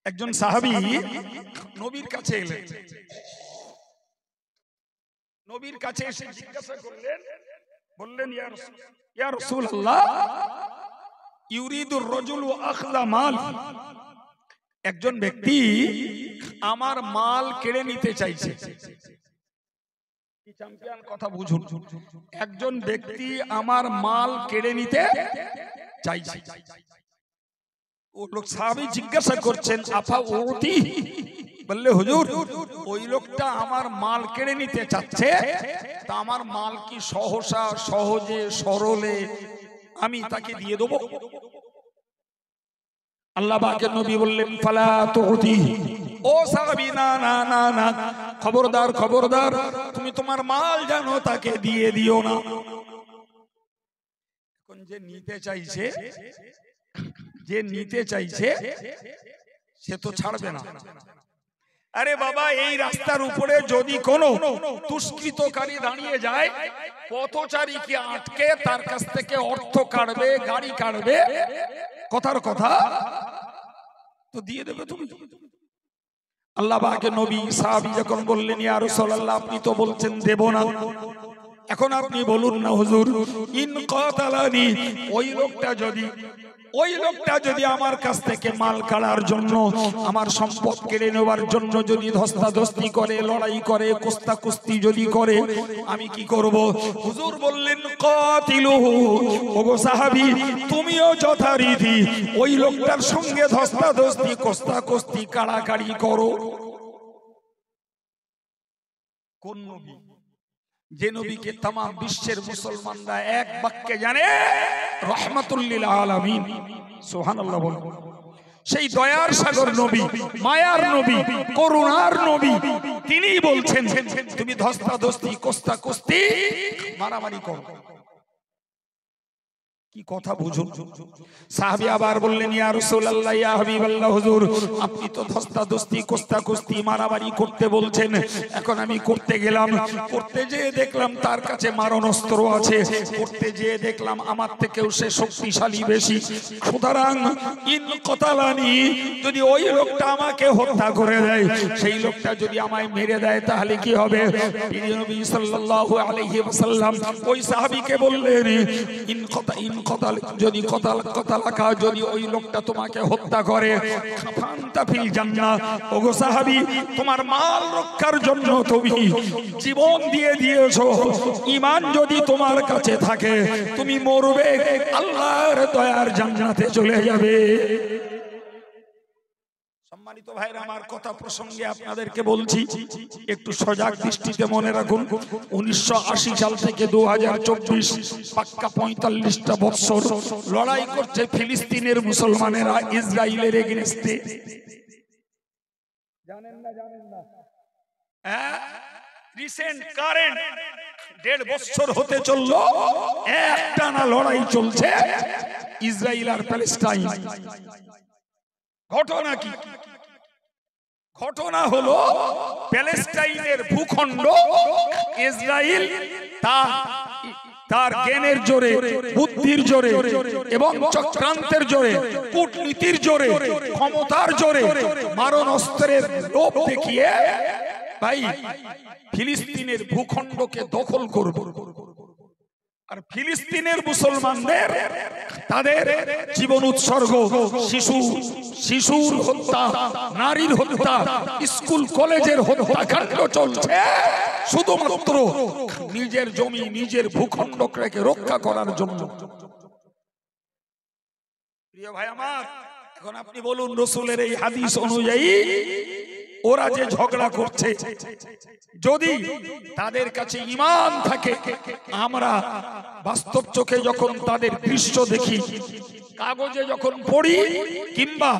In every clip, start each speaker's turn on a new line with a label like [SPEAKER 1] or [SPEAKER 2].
[SPEAKER 1] একজন সাহাবী নবীর কাছে এলেন। নবীর কাছে এসে জিজ্ঞাসা করলেন, বললেন, ইয়া রাসূলুল্লাহ, ইউরিদুর রাজুলু আখযা মাল, একজন ব্যক্তি আমার মাল কেড়ে নিতে চাইছে। চ্যাম্পিয়ন কথা বুঝুন, একজন ব্যক্তি আমার মাল কেড়ে নিতে চাইছে। ও লোক সাহাবী জিজ্ঞাসা করছেন, আফা উতি, বললে হুজুর ওই লোকটা আমার মাল কেড়ে নিতে চাচ্ছে, তা আমার মাল কি সহসা সহজে সরলে আমি তাকে দিয়ে দেব? আল্লাহ পাকের নবী বললেন, ফালা তুতি, ও সাহাবী, না না না না, খবরদার খবরদার, তুমি তোমার মাল জানো তাকে দিয়ে দিও না। এখন যে নিতে চাইছে, যে নিতে চাইছে সে তো ছাড়বে না। আরে বাবা, এই রাস্তার উপরে যদি কোনো দুষ্কৃতকারী দাঁড়িয়ে যায়, পথচারীকে আটকে তার কাছ থেকে অর্থ কাটবে, গাড়ি কাটবে, কথার কথা তো দিয়ে দেবে তুমি। আল্লাহ পাকের নবী সাহাবী যখন বললেন, ইয়া রাসূলুল্লাহ, আপনি তো বলছেন দেব না, এখন আপনি বলুন না হুজুর, ইন কাতালানি, ওই লোকটা যদি আমার কাছ থেকে মাল কাড়ার জন্য, আমার সম্পদ কেড়ে নেওয়ার জন্য যদি ধস্তাধস্তি করে, লড়াই করে, কুস্তাকুস্তি যদি করে, আমি কি করব? হুজুর বললেন, কাতিলুহু, ওগো সাহাবী, তুমিও যথারীতি ওই লোকটার সঙ্গে ধস্তাধস্তি, কুস্তাকুস্তি, কাড়াকাড়ি করো। কোন নবী? যে নবীকে তাম বিশ্বের মুসলমানরা এক বাক্যে জানে রাহমাতুল লিল আলামিন, সুবহানাল্লাহ বলুন। সেই দয়ার সাগর নবী, মায়ার নবী, করুণার নবী, তিনি বলছেন তুমি ধস্তাধস্তি, কুস্তাকুস্তি, মারামারি করো। কি কথা বুঝুন। সাহাবী আবার বললেন, ইয়া রাসূলুল্লাহ, ইয়া হাবিবাল্লাহ, হুজুর আপনি তো ধস্তাধস্তি, কুস্তাকুস্তি, মারামারি করতে বলছেন, এখন আমি করতে গেলাম, করতে যেয়ে দেখলাম তার কাছে মারণাস্ত্র আছে, করতে যেয়ে দেখলাম আমার থেকেও সে শক্তিশালী বেশি, সুতরাং ইন কতালানি, যদি ওই লোকটা আমাকে হত্যা করে দেয়, সেই লোকটা যদি আমায় মেরে দেয়, তাহলে কি হবে? নবী সাল্লাল্লাহু আলাইহি ওয়াসাল্লাম ওই সাহাবীকে বললেন, যদি যদি ওই লোকটা তোমাকে হত্যা করে, ফান্তাফিল জান্নাহ, ওগো সাহাবী, তোমার মাল রক্ষার জন্য তুমি জীবন দিয়ে দিয়েছো, ঈমান যদি তোমার কাছে থাকে, তুমি মরবে, আল্লাহর দয়ার জান্নাতে চলে যাবে। সম্মানিত ভাইরা, আমার কথা প্রসঙ্গে আপনাদেরকে বলছি, একটু সজাগ দৃষ্টিতে মনে রাখুন। 1980 সাল থেকে 2024 পাক্কা 45টা বছর লড়াই করছে ফিলিস্তিনের মুসলমানেরা ইসরায়েলের এগেইনস্টে। জানেন না? রিসেন্ট কারেন্ট 1.5 বছর হতে চললো, একটানা লড়াই চলছে ইসরায়েল আর প্যালেস্টাইন। ঘটনা কি? ঘটনা হলো, প্যালেস্টাইনের ভূখণ্ড ইসরায়েল তার জ্ঞানের জোরে, বুদ্ধির জোরে এবং চক্রান্তের জোরে, কূটনীতির জোরে, ক্ষমতার জোরে, মারণাস্ত্রের লোভ দেখিয়ে ভাই ফিলিস্তিনের ভূখণ্ডকে দখল করবে। আর ফিলিস্তিনের মুসলমানদের তাদের জীবন উৎসর্গ, শিশুর হত্যা, নারীর হত্যা, স্কুল কলেজের হত্যাকাণ্ড চলছে শুধুমাত্র নিজের জমি, নিজের ভূখণ্ডকে রক্ষা করার জন্য। প্রিয় ভাই আমার, এখন আপনি বলুন, রাসূলের এই হাদিস অনুযায়ী ওরা যে ঝগড়া করছে, যদি তাদের কাছে ঈমান থাকে, আমরা বাস্তব চোখে যখন তাদের দৃশ্য দেখি, কাগজে যখন পড়ি, কিংবা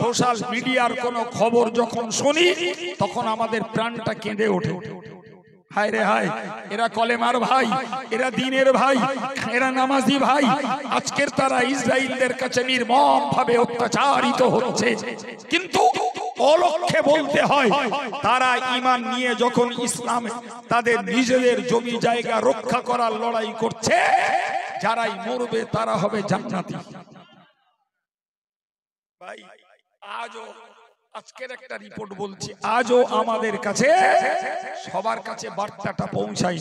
[SPEAKER 1] সোশ্যাল মিডিয়ার কোনো খবর যখন শুনি, তখন আমাদের প্রাণটা কেঁদে ওঠে। হায় রে হায়, এরা কলেমার ভাই, এরা দ্বীনের ভাই, এরা নামাজি ভাই, আজকের তারা ইসরায়েলদের কাছে নির্মম ভাবে অত্যাচারিত হচ্ছে। কিন্তু অলক্ষ্যে বলতে হয়, তারা ঈমান নিয়ে যখন ইসলাম তাদের নিজেদের জমি জায়গা রক্ষা করার লড়াই করছে, যারাই মরবে তারা হবে জান্নাতি। ভাই আজও আজকের একটা রিপোর্ট বলছি, আজও আমাদের কাছে সবার কাছে বার্তাটা পৌঁছায়।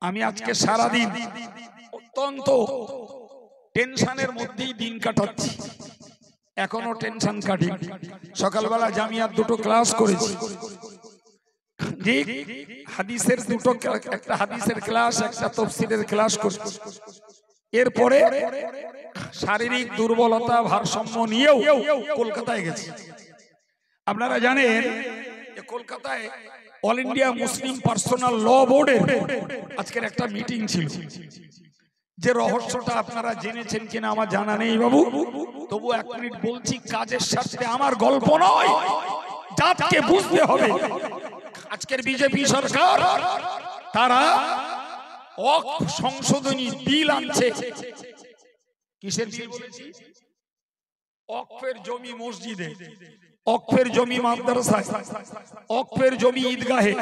[SPEAKER 1] আমি আজকে সারাদিন অত্যন্ত টেনশনের মধ্যেই দিন কাটাচ্ছি, এখনো টেনশন কাটি। সকালবেলা জামিয়ার দুটো ক্লাস করেছি, হাদিসের দুটো, একটা হাদিসের ক্লাস, একটা তাফসীরের ক্লাস করেছি। এরপরে শারীরিক দুর্বলতা ভারসাম্য নিয়েও কলকাতায় গেছি। আপনারা জানেন কলকাতায় অল ইন্ডিয়া মুসলিম পার্সোনাল ল বোর্ডের আজকের একটা মিটিং ছিল। যে রহস্যটা আপনারা জেনেছেন কিনা আমার জানা নেই বাবু, তবু 1 মিনিট বলছি। কাজের সাথে আমার গল্প নয়, জাতকে বুঝতে হবে। আজকের বিজেপি সরকার তারা সংশোধনী বিল আনছে। কিসের বিল বলেছি? অকফের জমি মসজিদে, অকফের জমি মাদ্রাসায়, অকফের জমি ঈদগাহে,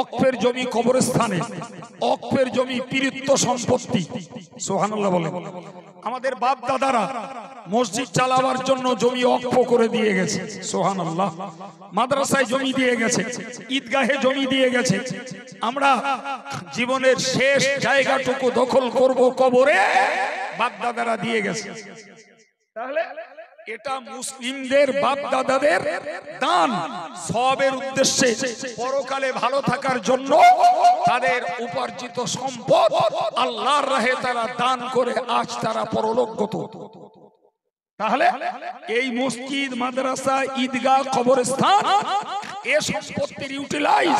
[SPEAKER 1] অকফের জমি কবরস্থানে, অকফের জমি পীরিত্ব সম্পত্তি। সুবহানাল্লাহ বলেন। আমাদের বাপ দাদারা মসজিদ চালাবার জন্য জমি অক্ফ করে দিয়ে গেছে। সুবহানাল্লাহ। মাদ্রাসায় জমি দিয়ে গেছে, ঈদগাহে জমি দিয়ে গেছে। আমরা জীবনের শেষ জায়গাটুকু দখল করব কবরে, বাপ দাদারা দিয়ে গেছে। তাহলে এটা মুসলিমদের বাপ দাদাদের দান, সওয়াবের উদ্দেশ্যে, পরকালে ভালো থাকার জন্য তাদের উপার্জিত সম্পদ আল্লাহর রাহে তারা দান করে আজ তারা পরলোকগত। তাহলে এই মসজিদ, মাদ্রাসা, ঈদগাহ, কবরস্থান, এ সম্পত্তির ইউটিলাইজ,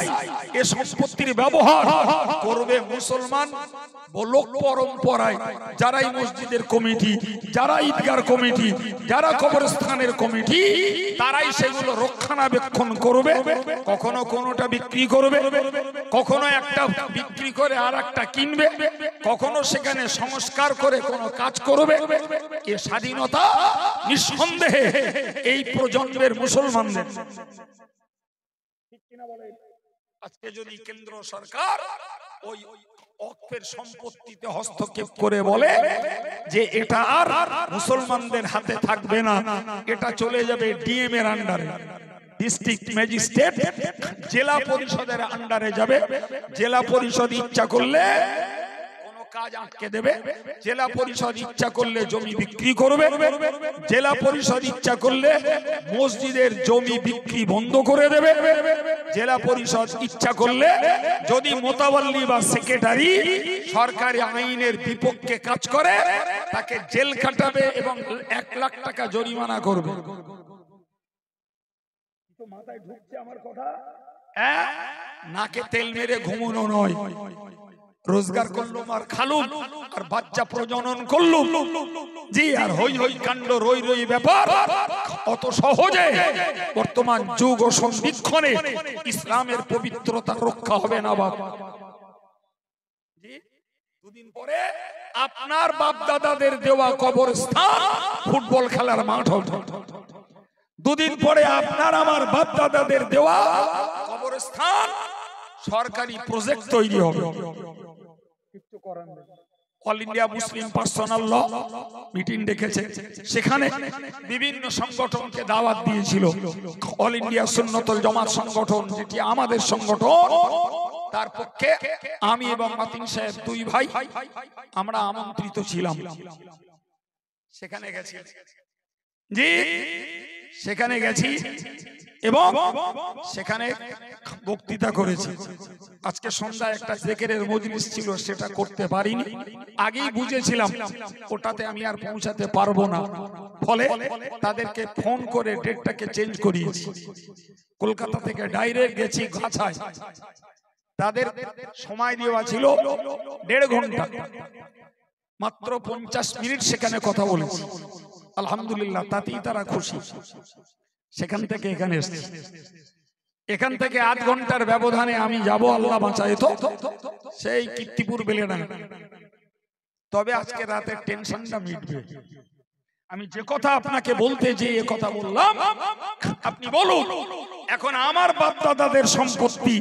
[SPEAKER 1] এ সম্পত্তির ব্যবহার করবে মুসলমান লোক পরম্পরায়। যারা এই মসজিদের কমিটি, যারা ঈদগাহর কমিটি, যারা কবরস্থানের কমিটি, তারাই সেগুলো রক্ষণাবেক্ষণ করবে। কখনো কোনোটা বিক্রি করবে, কখনো একটা বিক্রি করে আর একটা কিনবে, কখনো সেখানে সংস্কার করে কোনো কাজ করবে। এ স্বাধীনতা নিঃসন্দেহে এই প্রজন্মের মুসলমানদের। আজকে যদি কেন্দ্র সরকার ওই অকফের সম্পত্তিতে হস্তক্ষেপ করে বলে যে এটা আর মুসলমানদের হাতে থাকবে না, এটা চলে যাবে ডিএম এর আন্ডারে, ডিস্ট্রিক্ট ম্যাজিস্ট্রেট, জেলা পরিষদের আন্ডারে যাবে। জেলা পরিষদ ইচ্ছা করলে কাজ আটকে দেবে, জেলা পরিষদ ইচ্ছা করলে জমি বিক্রি করবে, জেলা পরিষদ ইচ্ছা করলে মসজিদের জমি বিক্রি বন্ধ করে দেবে, জেলা পরিষদ ইচ্ছা করলে যদি মোতাবাল্লি বা সেক্রেটারি সরকারি আইনের বিপক্ষে কাজ করে তাকে জেল খাটাবে এবং 1 লাখ টাকা জরিমানা করবে। মাথায় ঢুকছে আমার কথা? নাকে তেল মেরে ঘুমানো নয়। রোজগার করলুম আর খালুম আর বাচ্চা প্রজনন করলুম, জি, আর হই হই কাণ্ড রই রই ব্যাপার অত সহজে বর্তমান যুগ ও সন্ধিক্ষণে ইসলামের পবিত্রতা রক্ষা হবে না বাবা। দুদিন পরে আপনার বাপ দাদাদের দেওয়া কবরস্থান ফুটবল খেলার মাঠ হবে। দুদিন পরে আপনার আমার বাপ দাদাদের দেওয়া কবরস্থান সরকারি প্রজেক্ট তৈরি হবে। অল ইন্ডিয়া মুসলিম পার্সোনাল ল মিটিং ডেকেছে, সেখানে বিভিন্ন সংগঠনকে দাওয়াত দিয়েছিল। অল ইন্ডিয়া সুন্নতুল জামাত সংগঠন, যেটি আমাদের সংগঠন, তার পক্ষে আমি এবং মাতিন সাহেব 2 ভাই আমরা আমন্ত্রিত ছিলাম। সেখানে গেছি, জি, সেখানে গেছি এবং সেখানে বক্তৃতা করেছি। আজকে সন্ধ্যায় একটা জিকিরের মজলিস ছিল, সেটা করতে পারিনি। আগেই বুঝেছিলাম ওটাতে আমি আর পৌঁছাতে পারবো না, ফলে তাদেরকে ফোন করে ডেটটাকে চেঞ্জ করিয়েছি। কলকাতা থেকে ডাইরেক্ট গেছি গাছায়। তাদের সময় দেওয়া ছিল 1.5 ঘন্টা, মাত্র 50 মিনিট সেখানে কথা বলেছি। আলহামদুলিল্লাহ, তাতেই তারা খুশি। সেখান থেকে এখানে এসেছি। এখান থেকে 8 ঘন্টার ব্যবধানে আমি যাব, আল্লাহ বাঁচায় তো, সেই কীর্তিপুর বেলেডাঙ্গা। তবে আজকে রাতের টেনশনটা মিটবে। আমি যে কথা আপনাকে বলতে যে এ কথা বললাম, আপনি বলুন, এখন আমার বাপ দাদাদের সম্পত্তি,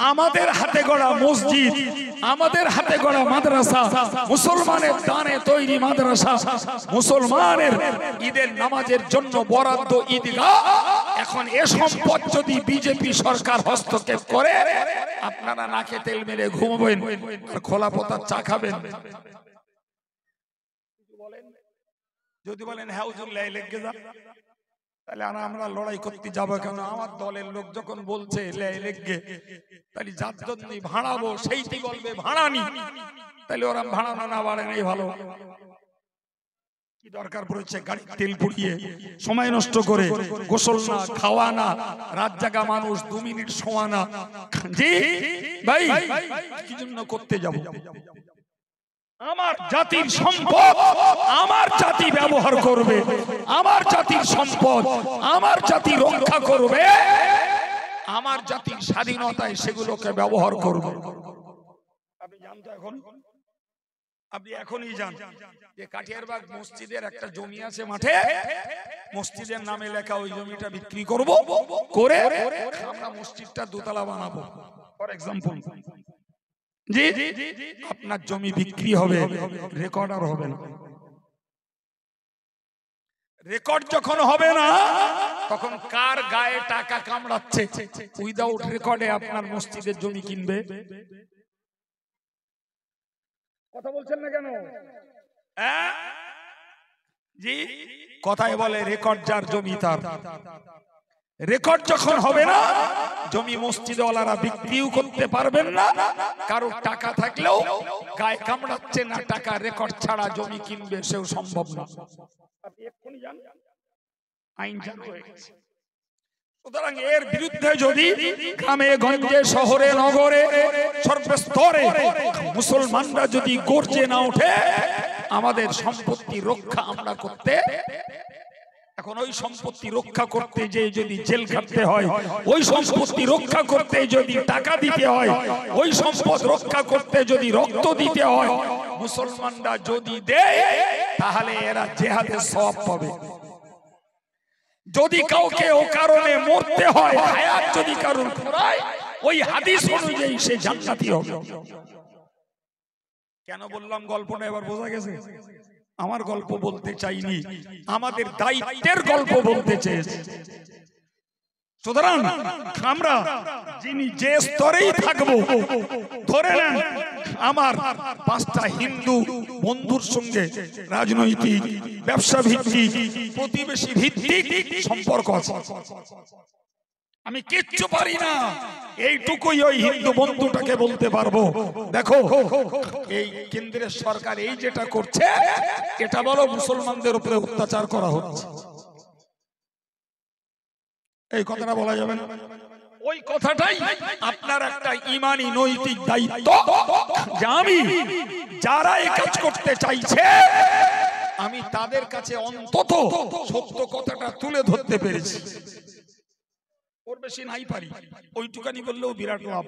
[SPEAKER 1] আমাদের হাতে গড়া মসজিদ, আমাদের হাতে গড়া মাদ্রাসা, মুসলমানের দানে তৈরি মাদ্রাসা, মুসলমানের ঈদের নামাজের জন্য বরাদ্দ ঈদগাহ, এখন এ সম্পদ যদি বিজেপি সরকার হস্তক্ষেপ করে, আপনারা নাকে তেল মেরে ঘুমাবেন আর খোলা পোতার চা খাবেন। যদি বলেন হ্যাঁ হুজুর লাই লেগে যা, তাহলে আমরা লড়াই করতে যাবো কেন? আমার দলের লোক যখন বলছে লাই লেগে, তাহলে যার জন্য ভাড়াবো সেইটি বলবে ভাড়ানি, তাহলে ওরা ভাড়ানো না বাড়ে নাই ভালো। কি দরকার পড়েছে গাড়ি তেল পুড়িয়ে সময় নষ্ট করে, গোসল না, খাওয়া না, রাত জাগা মানুষ 2 মিনিট শোয়া না। জি ভাই, কি জন্য করতে যাব? আমার জাতির সম্পদ আমার জাতি ব্যবহার করবে, আমার জাতির সম্পদ আমার জাতি রক্ষা করবে, আমার জাতির স্বাধীনতায় সেগুলোকে ব্যবহার করবে। আপনি জানতো এখন, আপনি এখনই জান যে কাঠিয়ারবাগ মসজিদের একটা জমি আছে মাঠে, মসজিদের নামে লেখা, ওই জমিটা বিক্রি করব, করে আমরা মসজিদটা দোতলা বানাবো ফর এক্সাম্পল। জি, আপনার জমি বিক্রি হবে, রেকর্ড আর হবে না। রেকর্ড যখন হবে না, তখন কার গায়ে টাকা কামড়াচ্ছে উইদাউট রেকর্ডে আপনার মসজিদের জমি কিনবে? কথা বলছেন না কেন? জি, কথায় বলে রেকর্ড যার জমি তার। রেকর্ড যখন হবে না, জমি মসজিদওয়ালারা বিক্রিও করতে পারবেন না। কারো টাকা থাকলেও গায়ে কামড়াচ্ছে না টাকা, রেকর্ড ছাড়া জমি কিনবে সেও সম্ভব না। আপনি এক্ষুনি জানেন, আইন চালু হয়ে গেছে। সুতরাং এর বিরুদ্ধে যদি গ্রামে গঞ্জে শহরে নগরে সর্বস্তরে মুসলমানরা যদি গর্জে না ওঠে, আমাদের সম্পত্তি রক্ষা আমরা করতে, এখন ওই সম্পত্তি রক্ষা করতে যে যদি জেল খাটতে হয়, ওই সম্পত্তি রক্ষা করতে যদি টাকা দিতে হয়, ওই সম্পদ রক্ষা করতে যদি রক্ত দিতে হয়, মুসলমানরা যদি দেয়, তাহলে এরা জিহাদের সওয়াব পাবে। যদি কাউকে ও কারণে মরতে হয়, হায়াত যদি কারণ ফুরায়, ওই হাদিস অনুযায়ী সে জান্নাতি হবে। কেন বললাম গল্পটা এবার বোঝা গেছে? আমার গল্প বলতে চাইনি, আমাদের দায়িত্বের গল্প বলতে চেয়েছি। সুতরাং আমরা যিনি যে স্তরেই থাকবো, ধরে নেন আমার 5টা হিন্দু বন্ধুর সঙ্গে রাজনৈতিক, ব্যবসা ভিত্তিক, প্রতিবেশী ভিত্তিক সম্পর্ক আছে, আমি কিচ্ছু পারি না, এইটুকুই ওই হিন্দু বন্ধুটাকে বলতে পারবো, দেখো এই কেন্দ্রের সরকার এই যেটা করছে, এটা বলো মুসলমানদের উপরে অত্যাচার করা হচ্ছে। এই কথাটা বলা যাবে না? ওই কথাটাই আপনার একটা ঈমানি নৈতিক দায়িত্ব, যে আমি যারা এই কাজ করতে চাইছে, আমি তাদের কাছে অন্তত সত্য কথাটা তুলে ধরতে পেরেছি। ওর বেশি নাই পারি, ওইটুকানি বললেও বিরাট লাভ।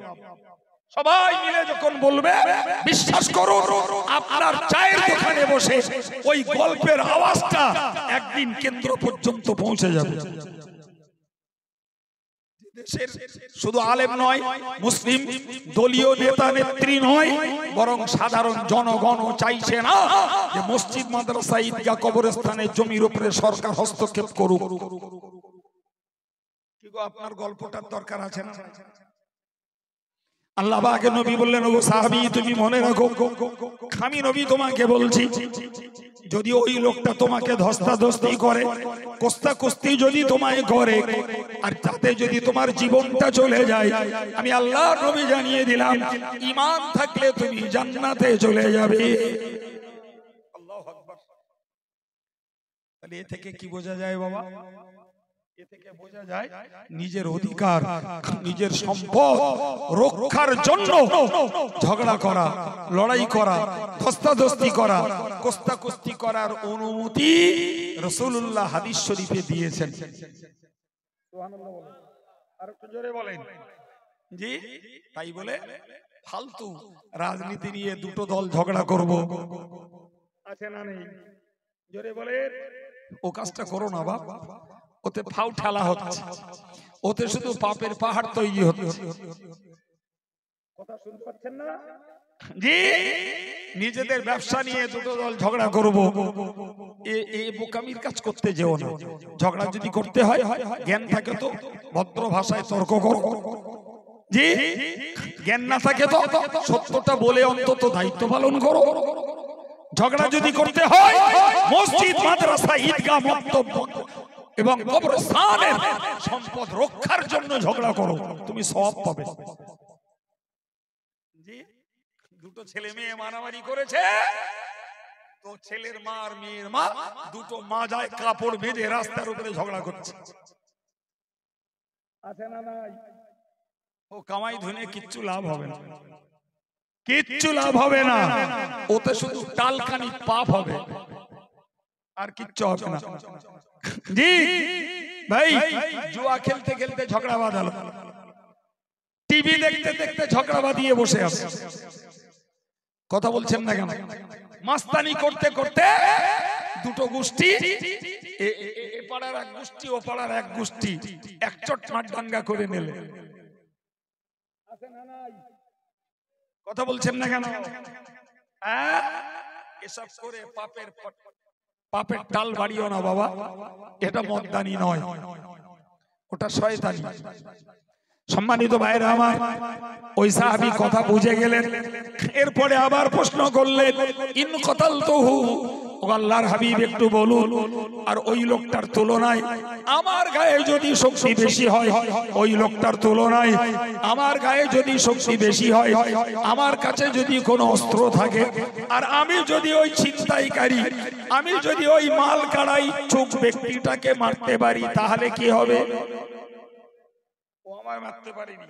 [SPEAKER 1] সবাই মিলে যখন বলবে, বিশ্বাস করো আপনার চায়ের দোকানে বসে ওই গল্পের আওয়াজটা একদিন কেন্দ্র পর্যন্ত পৌঁছে যাবে। শুধু আলেম নয়, মুসলিম দলীয় নেতা নেত্রী নয়, বরং সাধারণ জনগণও চাইছে না যে মসজিদ, মাদ্রাসা, ঈদগাহ, কবরস্থানের জমির উপরে সরকার হস্তক্ষেপ করুক। আপনার গল্পটার দরকার আছে না? আল্লাহ পাকের নবী বললেন, ওগো সাহাবী তুমি মনে রাখো, আমি নবী তোমাকে বলছি, যদি ওই লোকটা তোমাকে ধস্তাধস্তি করে, কোস্তাকুস্তি যদি তোমায় করে, আর তাতে যদি তোমার জীবনটা চলে যায়, আমি আল্লাহ নবী জানিয়ে দিলাম, ঈমান থাকলে তুমি জান্নাতে চলে যাবে। আল্লাহু আকবার। তাহলে এ থেকে কি বোঝা যায় বাবা? এ থেকে বোঝা যায় নিজের অধিকার, নিজের সম্পদ রক্ষার জন্য ঝগড়া করা, লড়াই করা, ধস্তাধস্তি করা, কোস্তাকুস্তি করার অনুমতি রাসূলুল্লাহ হাদিস শরীফে দিয়েছেন। সুবহানাল্লাহ বলেন, আর একটু জোরে বলেন। জি, তাই বলে ফালতু রাজনীতি নিয়ে দুটো দল ঝগড়া করব আছে না নেই? জোরে বলেন। ও কাজটা করো না বাপ, ওতে ফাউ ঠেলা হচ্ছে, ওতে শুধু পাপের পাহাড় তৈরি হচ্ছে। কথা শুনতে পাচ্ছেন না? জি নিজেদের ব্যবসা নিয়ে দুটো দল ঝগড়া করব, এই বোকামির কাজ করতে যেও না। ঝগড়া যদি করতে হয় জ্ঞান থাকে তো ভদ্র ভাষায় তর্ক করো। জি জ্ঞান না থাকে তো সত্যটা বলে অন্তত দায়িত্ব পালন করো। ঝগড়া যদি করতে হয় মসজিদ, মাদ্রাসা, ঈদগাহ, মক্তব এবং কবরস্থানের সম্পদ রক্ষার জন্য ঝগড়া করো, তুমি সওয়াব পাবে। জি দুটো ছেলে মেয়ে মারামারি করেছে, তো ছেলের মা আর মেয়ের মা দুটো মা যায় কাপড় বেঁধে রাস্তার উপরে ঝগড়া করছে, আছে না নাই? ও কামাই ধুনে কিচ্ছু লাভ হবে না, কিচ্ছু লাভ হবে না, ওতে শুধু টালকানি পাপ হবে, আর কিচ্ছু হবে না। জি ভাই জুয়া খেলতে খেলতে ঝগড়া বাঁধালো, টিভি দেখতে দেখতে ঝগড়া বাঁধিয়ে বসে আছে, কথা বলছেন না কেন? মাস্তানি করতে করতে দুটো গোষ্ঠী, এ পাড়ার এক গোষ্ঠী ও পাড়ার এক গোষ্ঠী একচট মাঠভাঙ্গা করে নিলে, কথা বলছেন না কেন? এসব করে পাপের টাল বাড়িও না বাবা, এটা মদ্দানি নয়, ওটা শয়তানি। সম্মানিত ভাইরা আমার, ওই সাহাবী কথা বুঝে গেলেন, এরপরে আবার প্রশ্ন করলেন ইন কতালতুহু, ও আল্লাহর হাবিব একটু বলুন, আর ওই লোকটার তুলনায় আমার গায়ে যদি শক্তি বেশি হয়, ওই লোকটার তুলনায় আমার গায়ে যদি শক্তি বেশি হয়, আমার কাছে যদি কোনো অস্ত্র থাকে, আর আমি যদি ওই ছিনতাইকারী, আমি যদি ওই মাল কাড়াই চোখ ব্যক্তিটাকে মারতে পারি, তাহলে কি হবে? ও আমায় মারতে পারেনি,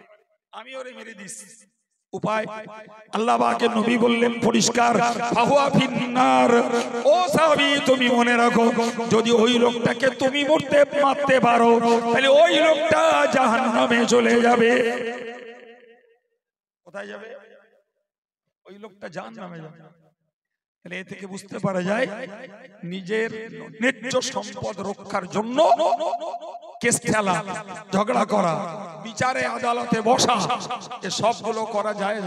[SPEAKER 1] আমি ওরে মেরে দিচ্ছি, উপায় আল্লাহ পাকের নবী বললেন পরিষ্কার, ফাহুয়া ফিন্নার। ও সাহাবী তুমি মনে রাখো, যদি ওই লোকটাকে তুমি মারতে পারো, তাহলে ওই লোকটা জাহান্নামে চলে যাবে। কোথায় যাবে? ওই লোকটা জাহান্নামে যাবে। তাহলে এ থেকে বুঝতে পারা যায় নিজের ন্যায্য সম্পদ রক্ষার জন্য কেস খেলা, ঝগড়া করা, বিচারে আদালতে বসা, এ সবগুলো করা যায়।